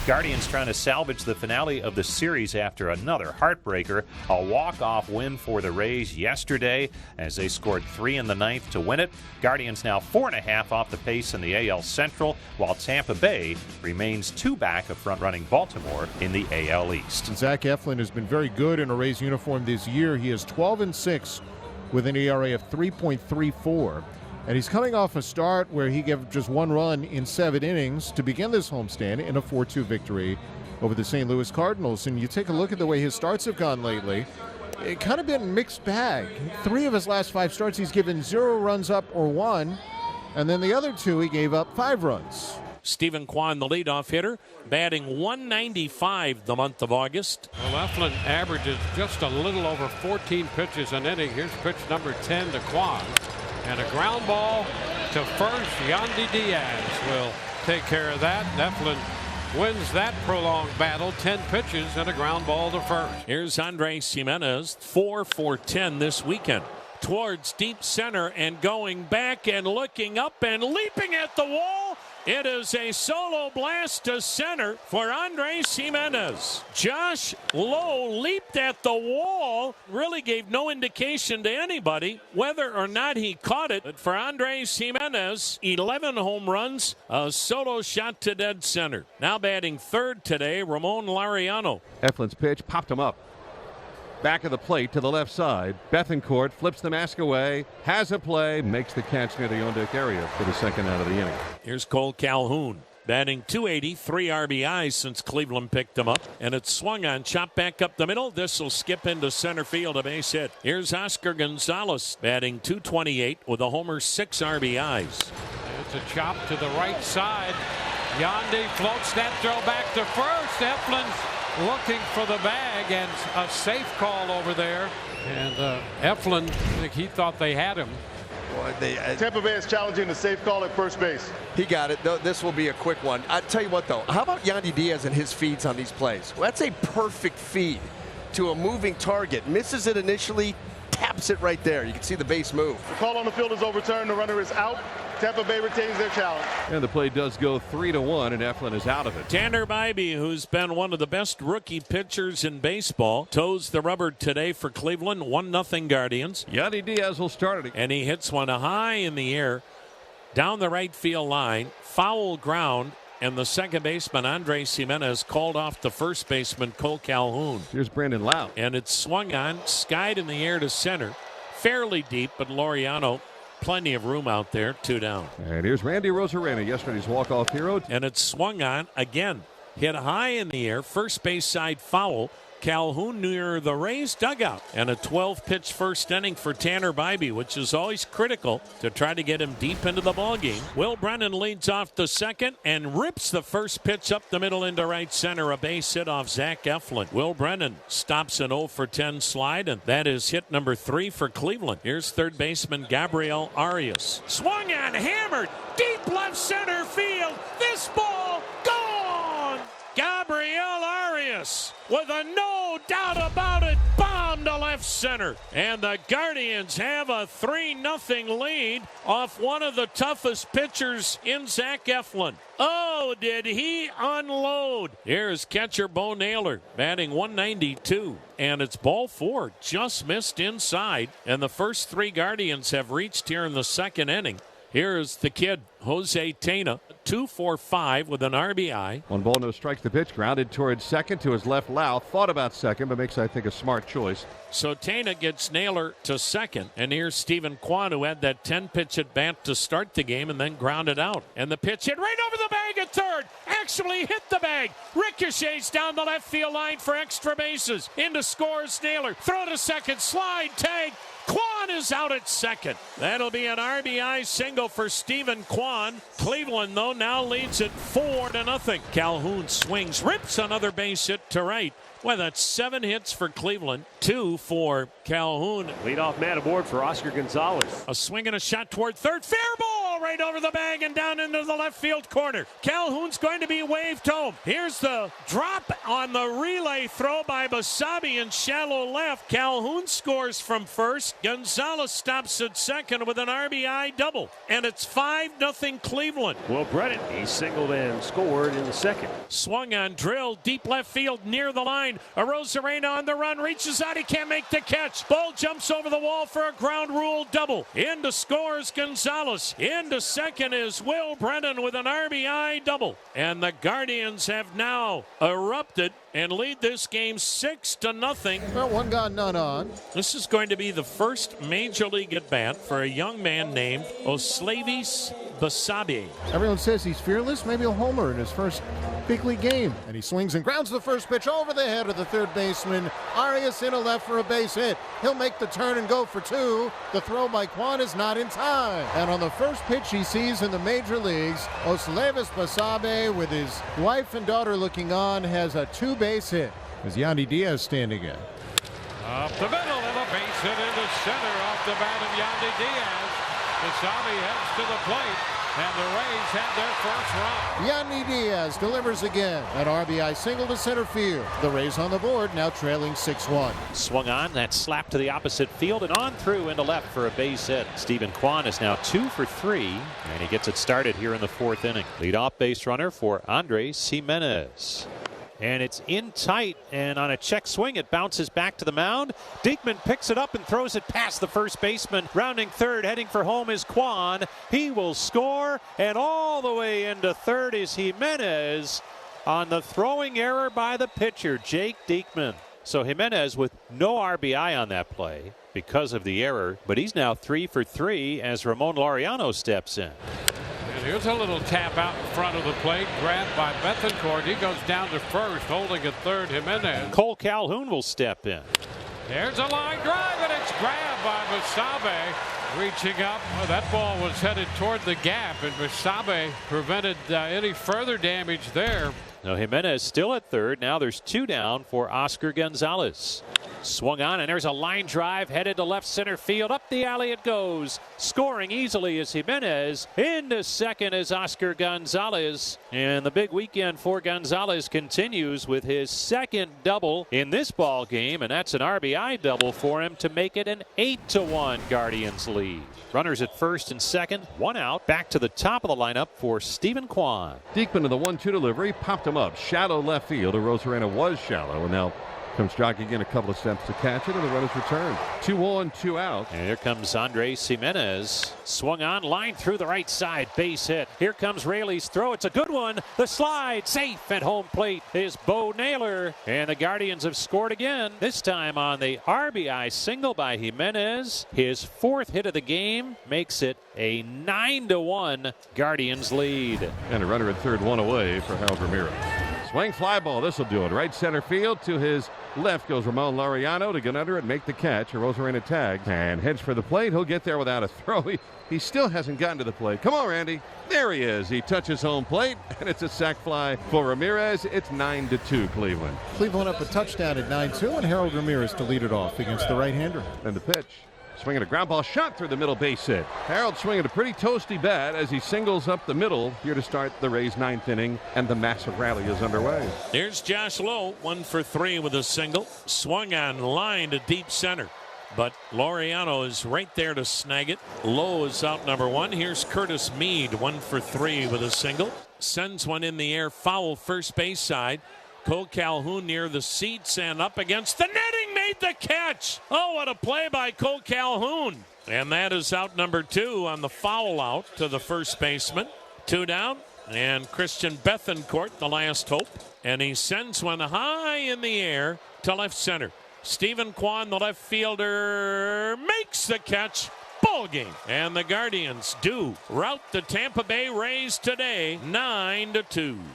Guardians trying to salvage the finale of the series after another heartbreaker. A walk-off win for the Rays yesterday as they scored 3 in the ninth to win it. Guardians now 4.5 off the pace in the AL Central, while Tampa Bay remains 2 back of front-running Baltimore in the AL East. Zach Eflin has been very good in a Rays uniform this year. He is 12-6 with an ERA of 3.34. And he's coming off a start where he gave just 1 run in 7 innings to begin this homestand in a 4-2 victory over the St. Louis Cardinals. And you take a look at the way his starts have gone lately, it kind of been a mixed bag. 3 of his last 5 starts, he's given 0 runs up or 1. And then the other 2, he gave up 5 runs. Stephen Kwan, the leadoff hitter, batting 195 the month of August. Well, Eflin averages just a little over 14 pitches an inning. Here's pitch number 10 to Kwan. And a ground ball to first. Yandy Diaz will take care of that. Eflin wins that prolonged battle. 10 pitches and a ground ball to first. Here's Andres Jimenez, 4 for 10 this weekend. Towards deep center and going back and looking up and leaping at the wall. It is a solo blast to center for Andres Jimenez. Josh Lowe leaped at the wall, really gave no indication to anybody whether or not he caught it. But for Andres Jimenez, 11 home runs, a solo shot to dead center. Now batting third today, Ramon Laureano. Eflin's pitch popped him up. Back of the plate to the left side. Bethancourt flips the mask away, has a play, makes the catch near the on-deck area for the second out of the inning. Here's Cole Calhoun, batting 280, 3 RBIs since Cleveland picked him up. And it's swung on, chopped back up the middle. This will skip into center field, a base hit. Here's Oscar Gonzalez, batting 228 with a homer, 6 RBIs. It's a chop to the right side. Yandy floats that throw back to first. Eflin's looking for the bag, and a safe call over there. And Eflin, I think he thought they had him. Tampa Bay is challenging the safe call at first base. He got it. This will be a quick one. I tell you what, though, how about Yandy Diaz and his feeds on these plays? Well, that's a perfect feed to a moving target. Misses it initially, taps it right there. You can see the base move. The call on the field is overturned. The runner is out. Tampa Bay retains their challenge. And the play does go 3-1, and Eflin is out of it. Tanner Bybee, who's been one of the best rookie pitchers in baseball, toes the rubber today for Cleveland. 1-0 Guardians. Yandy Diaz will start it. And he hits one high in the air, down the right field line, foul ground, and the second baseman, Andres Jimenez, called off the first baseman, Cole Calhoun. Here's Brandon Lau. And it's swung on, skied in the air to center. Fairly deep, but Laureano, plenty of room out there, 2 down. And here's Randy Rosarena, yesterday's walk-off hero. And it's swung on again. Hit high in the air, first base side foul. Calhoun near the Rays dugout. And a 12-pitch first inning for Tanner Bybee, which is always critical to try to get him deep into the ballgame. Will Brennan leads off the second and rips the first pitch up the middle into right center. A base hit off Zach Eflin. Will Brennan stops an 0 for 10 slide, and that is hit number 3 for Cleveland. Here's third baseman Gabriel Arias. Swung on, hammered, deep left center field. This ball gone! Gabriel Arias with a no doubt about it bomb to left center. And the Guardians have a 3-0 lead off one of the toughest pitchers in Zach Eflin. Oh, did he unload? Here's catcher Bo Naylor batting 192. And it's ball 4, just missed inside. And the first 3 Guardians have reached here in the second inning. Here's the kid, Jose Tena, 2 for 5 with an RBI. 1 ball, no strikes. The pitch grounded towards second to his left. Lau thought about second, but makes, I think, a smart choice. So Tena gets Naylor to second. And here's Stephen Kwan, who had that 10-pitch at bat to start the game and then grounded out. And the pitch hit right over the bag at third. Actually hit the bag. Ricochets down the left field line for extra bases. Into scores Naylor. Throw to second. Slide. Tag. Kwan is out at second. That'll be an RBI single for Stephen Kwan. Cleveland, though, now leads it 4-0. Calhoun swings, rips another base hit to right. Well, that's 7 hits for Cleveland, 2 for Calhoun. Leadoff man aboard for Oscar Gonzalez. A swing and a shot toward third. Fair ball right over the bag and down into the left field corner. Calhoun's going to be waved home. Here's the drop on the relay throw by Basabe in shallow left. Calhoun scores from first. Gonzalez stops at second with an RBI double. And it's 5-0 Cleveland. Will Brennan, he singled and scored in the second. Swung on drill, deep left field near the line. Arozarena on the run, reaches out, he can't make the catch. Ball jumps over the wall for a ground rule double. Into scores Gonzalez. Into second is Will Brennan with an RBI double. And the Guardians have now erupted and lead this game 6-0. Well, one gone, none on. This is going to be the first major league at bat for a young man named Oslavis Basabe. Everyone says he's fearless. Maybe a homer in his first big league game. And he swings and grounds the first pitch over the head of the third baseman. Arias in a left for a base hit. He'll make the turn and go for two. The throw by Kwan is not in time. And on the first pitch he sees in the major leagues, Oslavis Basabe, with his wife and daughter looking on, has a two-base hit. As Yandy Diaz standing in. Up the middle and a base hit into center off the bat of Yandy Diaz. Basabe heads to the plate, and the Rays have their first run. Yandy Diaz delivers again. An RBI single to center field. The Rays on the board, now trailing 6-1. Swung on, that slap to the opposite field and on through into left for a base hit. Stephen Kwan is now 2 for 3, and he gets it started here in the fourth inning. Leadoff base runner for Andres Jimenez. And it's in tight, and on a check swing, it bounces back to the mound. Diekman picks it up and throws it past the first baseman. Rounding third, heading for home is Kwan. He will score, and all the way into third is Jimenez on the throwing error by the pitcher, Jake Diekman. So Jimenez with no RBI on that play because of the error, but he's now 3 for 3 as Ramon Laureano steps in. Here's a little tap out in front of the plate, grabbed by Bethancourt. He goes down to first, holding at third, Jimenez. Cole Calhoun will step in. There's a line drive, and it's grabbed by Basabe. Reaching up, that ball was headed toward the gap, and Basabe prevented any further damage there. Now Jimenez still at third. Now there's 2 down for Oscar Gonzalez. Swung on, and there's a line drive headed to left center field. Up the alley it goes. Scoring easily is Jimenez. Into second is Oscar Gonzalez. And the big weekend for Gonzalez continues with his second double in this ball game, and that's an RBI double for him to make it an 8-1 Guardians lead. Runners at first and second, 1 out. Back to the top of the lineup for Stephen Kwan. Diekman to the 1-2 delivery, popped him up. Shallow left field. Arozarena was shallow, and now comes jogging in a couple of steps to catch it, and the run is returned. 2 on, 2 out. And here comes Andres Jimenez. Swung on, line through the right side, base hit. Here comes Raley's throw. It's a good one. The slide, safe at home plate is Bo Naylor. And the Guardians have scored again, this time on the RBI single by Jimenez. His 4th hit of the game makes it a 9-1 Guardians lead. And a runner at third, 1 away for Harold Ramirez. Swing fly ball, this will do it. Right center field to his left goes Ramon Laureano to get under it, make the catch. Arozarena tagged and heads for the plate. He'll get there without a throw. He still hasn't gotten to the plate. Come on, Randy. There he is. He touches home plate, and it's a sac fly for Ramirez. It's 9-2 Cleveland. Cleveland up a touchdown at 9-2, and Harold Ramirez to lead it off against the right-hander. And the pitch. Swinging a ground ball shot through the middle base hit. Harold swinging a pretty toasty bat as he singles up the middle here to start the Rays' 9th inning, and the massive rally is underway. Here's Josh Lowe, 1 for 3 with a single. Swung on line to deep center, but Laureano is right there to snag it. Lowe is out number 1. Here's Curtis Mead, 1 for 3 with a single. Sends one in the air, foul first base side. Cole Calhoun near the seats and up against the netting, made the catch. Oh, what a play by Cole Calhoun. And that is out number 2 on the foul out to the first baseman. 2 down, and Christian Bethancourt, the last hope. And he sends one high in the air to left center. Stephen Kwan, the left fielder, makes the catch. Ball game. And the Guardians do rout the Tampa Bay Rays today, 9-2.